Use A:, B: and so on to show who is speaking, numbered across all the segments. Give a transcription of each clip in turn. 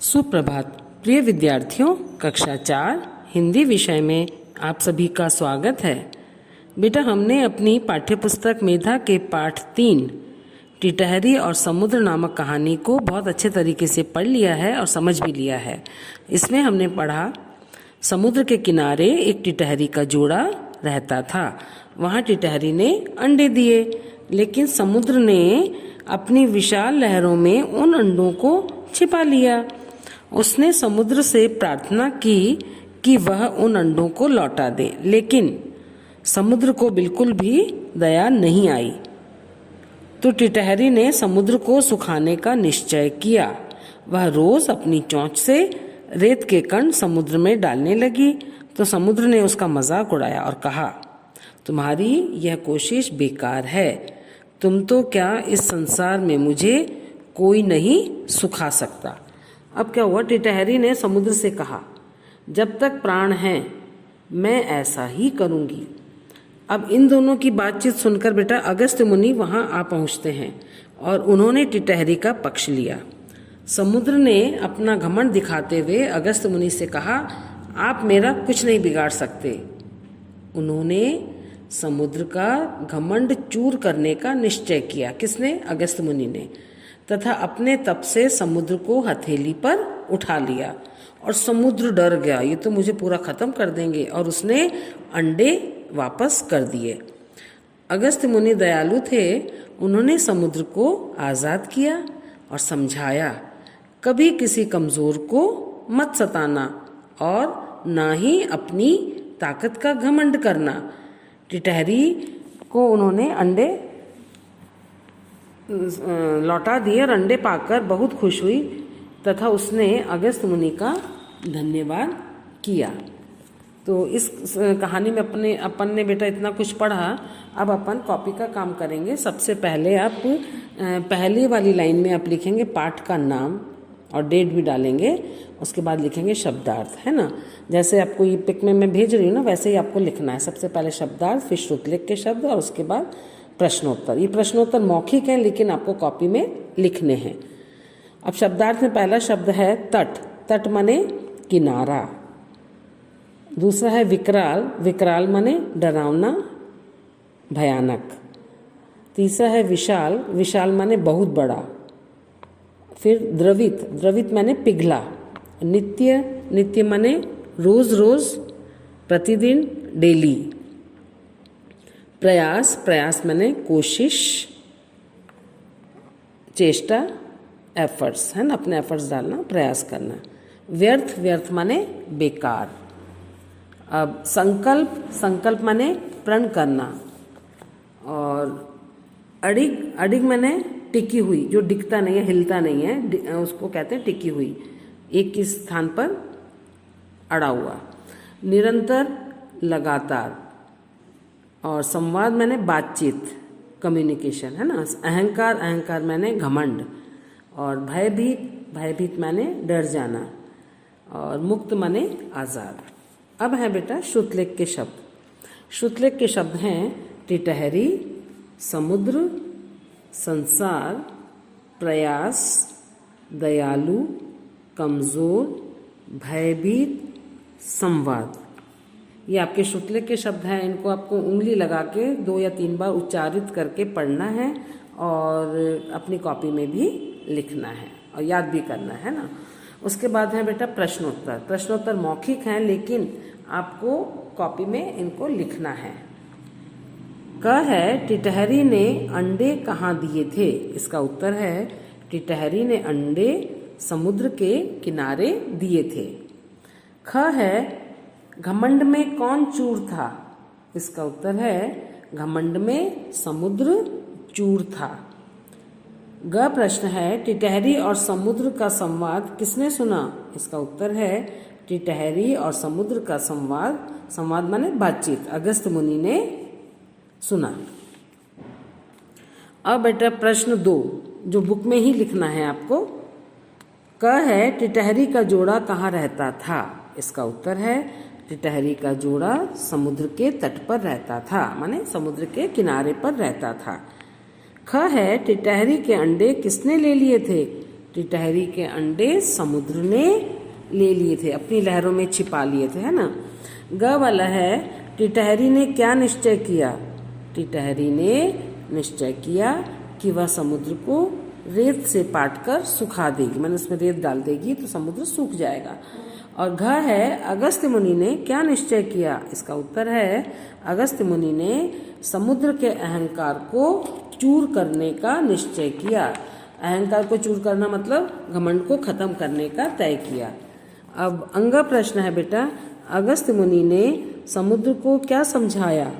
A: सुप्रभात प्रिय विद्यार्थियों, कक्षा 4 हिंदी विषय में आप सभी का स्वागत है। बेटा, हमने अपनी पाठ्यपुस्तक मेधा के पाठ 3 टिटहरी और समुद्र नामक कहानी को बहुत अच्छे तरीके से पढ़ लिया है और समझ भी लिया है। इसमें हमने पढ़ा, समुद्र के किनारे एक टिटहरी का जोड़ा रहता था। वहाँ टिटहरी ने अंडे दिए, लेकिन समुद्र ने अपनी विशाल लहरों में उन अंडों को छिपा लिया। उसने समुद्र से प्रार्थना की कि वह उन अंडों को लौटा दे, लेकिन समुद्र को बिल्कुल भी दया नहीं आई। तो टिटहरी ने समुद्र को सुखाने का निश्चय किया। वह रोज अपनी चोंच से रेत के कण समुद्र में डालने लगी। तो समुद्र ने उसका मजाक उड़ाया और कहा, तुम्हारी यह कोशिश बेकार है। तुम तो क्या इस संसार में मुझे कोई नहीं सुखा सकता। अब क्या हुआ, टिटहरी ने समुद्र से कहा, जब तक प्राण है मैं ऐसा ही करूंगी। अब इन दोनों की बातचीत सुनकर बेटा अगस्त्य मुनि वहां आ पहुंचते हैं और उन्होंने टिटहरी का पक्ष लिया। समुद्र ने अपना घमंड दिखाते हुए अगस्त्य मुनि से कहा, आप मेरा कुछ नहीं बिगाड़ सकते। उन्होंने समुद्र का घमंड चूर करने का निश्चय किया। किसने? अगस्त्य मुनि ने। तथा अपने तप से समुद्र को हथेली पर उठा लिया और समुद्र डर गया, ये तो मुझे पूरा खत्म कर देंगे, और उसने अंडे वापस कर दिए। अगस्त्य मुनि दयालु थे। उन्होंने समुद्र को आज़ाद किया और समझाया, कभी किसी कमज़ोर को मत सताना और ना ही अपनी ताकत का घमंड करना। टिटहरी को उन्होंने अंडे लौटा दिए और अंडे पाकर बहुत खुश हुई तथा उसने अगस्त्य मुनि का धन्यवाद किया। तो इस कहानी में अपन ने बेटा इतना कुछ पढ़ा। अब अपन कॉपी का काम करेंगे। सबसे पहले आप पहली वाली लाइन में आप लिखेंगे पाठ का नाम और डेट भी डालेंगे। उसके बाद लिखेंगे शब्दार्थ, है ना। जैसे आपको ये पिक में मैं भेज रही हूँ ना, वैसे ही आपको लिखना है। सबसे पहले शब्दार्थ, फिर श्रुतलेख के शब्द और उसके बाद प्रश्नोत्तर। ये प्रश्नोत्तर मौखिक है, लेकिन आपको कॉपी में लिखने हैं। अब शब्दार्थ में पहला शब्द है तट। तट माने किनारा। दूसरा है विकराल। विकराल माने डरावना, भयानक। तीसरा है विशाल। विशाल माने बहुत बड़ा। फिर द्रवित। द्रवित माने पिघला। नित्य। नित्य माने रोज रोज, प्रतिदिन, डेली। प्रयास। प्रयास माने कोशिश, चेष्टा, एफर्ट्स, है ना, अपने एफर्ट्स डालना, प्रयास करना। व्यर्थ। व्यर्थ माने बेकार। अब संकल्प। संकल्प माने प्रण करना। और अडिग। अडिग माने टिकी हुई, जो डिगता नहीं है, हिलता नहीं है, उसको कहते हैं टिकी हुई, एक ही स्थान पर अड़ा हुआ। निरंतर, लगातार। और संवाद मैंने बातचीत, कम्युनिकेशन, है ना। अहंकार। अहंकार मैंने घमंड। और भयभीत। भयभीत मैंने डर जाना। और मुक्त माने आज़ाद। अब है बेटा श्रुतलेख के शब्द। श्रुतलेख के शब्द हैं टिटहरी, समुद्र, संसार, प्रयास, दयालु, कमज़ोर, भयभीत, संवाद। ये आपके श्रुतलेख के शब्द हैं। इनको आपको उंगली लगा के 2 या 3 बार उच्चारित करके पढ़ना है और अपनी कॉपी में भी लिखना है और याद भी करना है ना। उसके बाद है बेटा प्रश्नोत्तर। प्रश्नोत्तर मौखिक हैं, लेकिन आपको कॉपी में इनको लिखना है। क है टिटहरी ने अंडे कहाँ दिए थे। इसका उत्तर है टिटहरी ने अंडे समुद्र के किनारे दिए थे। ख है घमंड में कौन चूर था। इसका उत्तर है घमंड में समुद्र चूर था। ग प्रश्न है टिटहरी और समुद्र का संवाद किसने सुना। इसका उत्तर है टिटहरी और समुद्र का संवाद, संवाद माने बातचीत, अगस्त्य मुनि ने सुना। अब बेटा प्रश्न 2 जो बुक में ही लिखना है आपको। क है टिटहरी का जोड़ा कहाँ रहता था। इसका उत्तर है टिटहरी का जोड़ा समुद्र के तट पर रहता था, माने समुद्र के किनारे पर रहता था। ख है टिटहरी के अंडे किसने ले लिए थे। टिटहरी के अंडे समुद्र ने ले लिए थे, अपनी लहरों में छिपा लिए थे, है ना। ग वाला है, टिटहरी ने क्या निश्चय किया। टिटहरी ने निश्चय किया कि वह समुद्र को रेत से पाटकर सुखा देगी, मैंने उसमें रेत डाल देगी तो समुद्र सूख जाएगा। और घ है, अगस्त्य मुनि ने क्या निश्चय किया। इसका उत्तर है, अगस्त्य मुनि ने समुद्र के अहंकार को चूर करने का निश्चय किया। अहंकार को चूर करना मतलब घमंड को खत्म करने का तय किया। अब अंगा प्रश्न है बेटा, अगस्त्य मुनि ने समुद्र को क्या समझाया।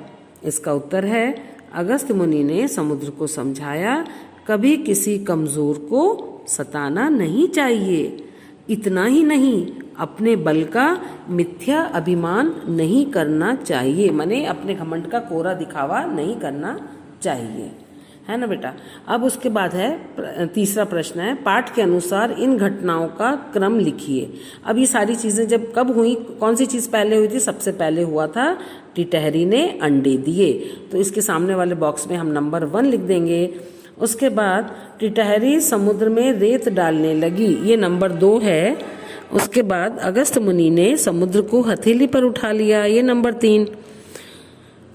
A: इसका उत्तर है, अगस्त्य मुनि ने समुद्र को समझाया कभी किसी कमजोर को सताना नहीं चाहिए। इतना ही नहीं, अपने बल का मिथ्या अभिमान नहीं करना चाहिए, माने अपने घमंड का कोरा दिखावा नहीं करना चाहिए, है ना बेटा। अब उसके बाद है तीसरा प्रश्न है, पाठ के अनुसार इन घटनाओं का क्रम लिखिए। अब ये सारी चीजें जब कब हुई, कौन सी चीज पहले हुई थी। सबसे पहले हुआ था टिटहरी ने अंडे दिए, तो इसके सामने वाले बॉक्स में हम नंबर 1 लिख देंगे। उसके बाद टिटहरी समुद्र में रेत डालने लगी, ये नंबर 2 है। उसके बाद अगस्त्य मुनि ने समुद्र को हथेली पर उठा लिया, ये नंबर 3।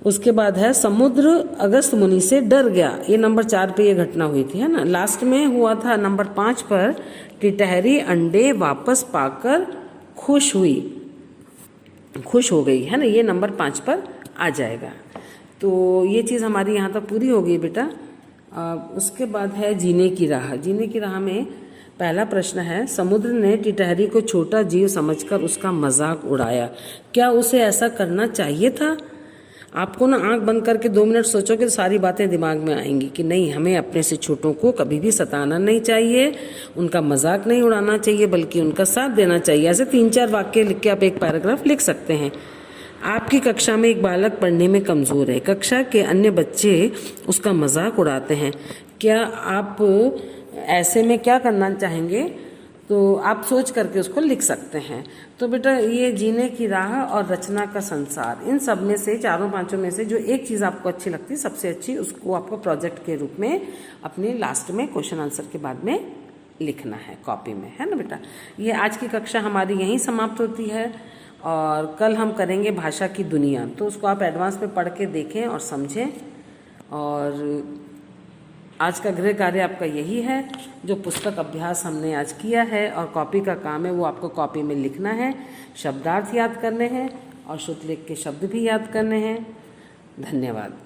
A: उसके बाद है समुद्र अगस्त्य मुनि से डर गया, ये नंबर 4 पे ये घटना हुई थी, है ना। लास्ट में हुआ था नंबर 5 पर, टिटहरी अंडे वापस पाकर खुश हो गई, है ना, ये नंबर 5 पर आ जाएगा। तो ये चीज़ हमारी यहाँ तक पूरी हो गई बेटा। उसके बाद है जीने की राह। जीने की राह में पहला प्रश्न है, समुद्र ने टिटहरी को छोटा जीव समझकर उसका मजाक उड़ाया, क्या उसे ऐसा करना चाहिए था। आपको ना आंख बंद करके 2 मिनट सोचोगे तो सारी बातें दिमाग में आएंगी कि नहीं, हमें अपने से छोटों को कभी भी सताना नहीं चाहिए, उनका मजाक नहीं उड़ाना चाहिए, बल्कि उनका साथ देना चाहिए। ऐसे 3-4 वाक्य लिख के आप एक पैराग्राफ लिख सकते हैं। आपकी कक्षा में एक बालक पढ़ने में कमजोर है, कक्षा के अन्य बच्चे उसका मजाक उड़ाते हैं, क्या आप ऐसे में क्या करना चाहेंगे। तो आप सोच करके उसको लिख सकते हैं। तो बेटा ये जीने की राह और रचना का संसार, इन सब में से 4-5 में से जो एक चीज़ आपको अच्छी लगती है, सबसे अच्छी, उसको आपको प्रोजेक्ट के रूप में अपने लास्ट में क्वेश्चन आंसर के बाद में लिखना है कॉपी में, है ना बेटा। ये आज की कक्षा हमारी यहीं समाप्त होती है और कल हम करेंगे भाषा की दुनिया, तो उसको आप एडवांस में पढ़ के देखें और समझें। और आज का गृह कार्य आपका यही है, जो पुस्तक अभ्यास हमने आज किया है और कॉपी का काम है वो आपको कॉपी में लिखना है, शब्दार्थ याद करने हैं और शुद्धलेख के शब्द भी याद करने हैं। धन्यवाद।